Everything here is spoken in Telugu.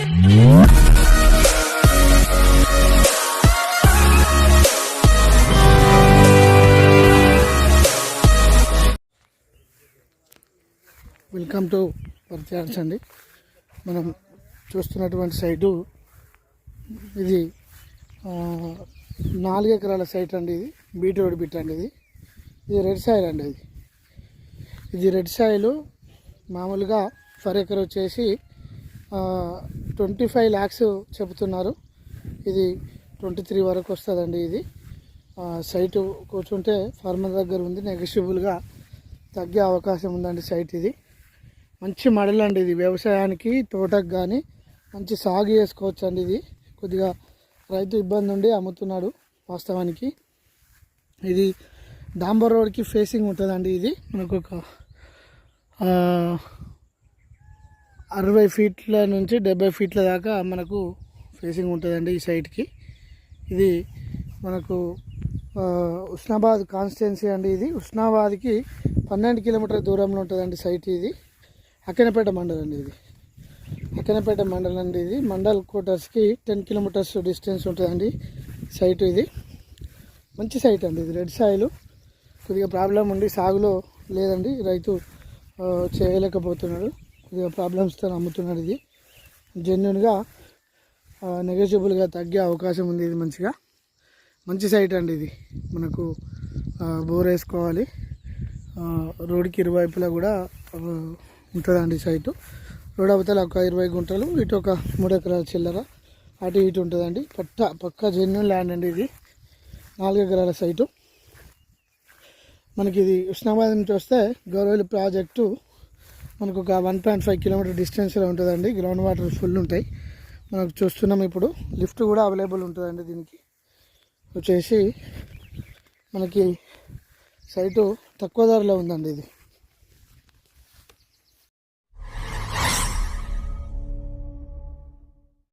వెల్కమ్ టు పర్చార్స్ అండి. మనం చూస్తున్నటువంటి సైటు ఇది 4 ఎకరాల సైట్ అండి. ఇది బీట్ రోడ్ బిట్ అండి. ఇది రెడ్ సాయిల్ అండి. ఇది రెడ్ సాయిల్ మామూలుగా ఫర్ ఎకర్ వచ్చేసి 25 lakhs చెబుతున్నారు. ఇది 23 వరకు వస్తుందండి. ఇది సైటు కూర్చుంటే ఫార్మర్ దగ్గర ఉంది, నెగోషియబుల్గా తగ్గే అవకాశం ఉందండి. సైట్ ఇది మంచి మడల్ అండి. ఇది వ్యవసాయానికి తోటకు కానీ మంచి సాగు చేసుకోవచ్చు అండి. ఇది కొద్దిగా రైతు ఇబ్బంది ఉండి అమ్ముతున్నాడు వాస్తవానికి. ఇది డాంబర్ రోడ్కి ఫేసింగ్ ఉంటుందండి. ఇది మనకు ఒక 60 ఫీట్ల నుంచి 70 ఫీట్ల దాకా మనకు ఫేసింగ్ ఉంటుందండి ఈ సైట్కి. ఇది మనకు ఉస్నాబాద్ కాన్స్టిట్యున్సీ అండి. ఇది ఉస్నాబాద్కి 12 కిలోమీటర్ల దూరంలో ఉంటుందండి సైట్. ఇది అక్కనపేట మండలం అండి. ఇది అక్కనపేట మండలం అండి. ఇది మండల్ క్వార్టర్స్కి 10 కిలోమీటర్స్ డిస్టెన్స్ ఉంటుందండి సైట్. ఇది మంచి సైట్ అండి. ఇది రెడ్ సాయిల్ కొద్దిగా ప్రాబ్లం ఉండి సాగులో లేదండి. రైతు చేయలేకపోతున్నాడు, కొద్దిగా ప్రాబ్లమ్స్తో అమ్ముతున్నాడు. ఇది జెన్యున్గా నెగోషియబుల్గా తగ్గే అవకాశం ఉంది. ఇది మంచి సైట్ అండి. ఇది మనకు బోర్ వేసుకోవాలి, రోడ్డుకి ఇరువైపులా కూడా ఉంటుందండి సైటు. రోడ్ అవతల ఒక 20 గుంటలు, ఇటు ఒక 3 ఎకరాల చిల్లర, అటు ఇటు ఉంటుందండి. పక్కా జెన్యున్ ల్యాండ్ అండి. ఇది 4 ఎకరాల సైటు. మనకి ఇది ఉస్నాబాద్ నుంచి వస్తే గౌరవల్లి ప్రాజెక్టు మనకు ఒక 1.5 కిలోమీటర్ డిస్టెన్స్లో ఉంటుందండి. గ్రౌండ్ వాటర్ ఫుల్ ఉంటాయి. మనకు చూస్తున్నాం ఇప్పుడు. లిఫ్ట్ కూడా అవైలబుల్ ఉంటుందండి. దీనికి వచ్చేసి మనకి సైటు తక్కువ ధరలో ఉందండి. ఇది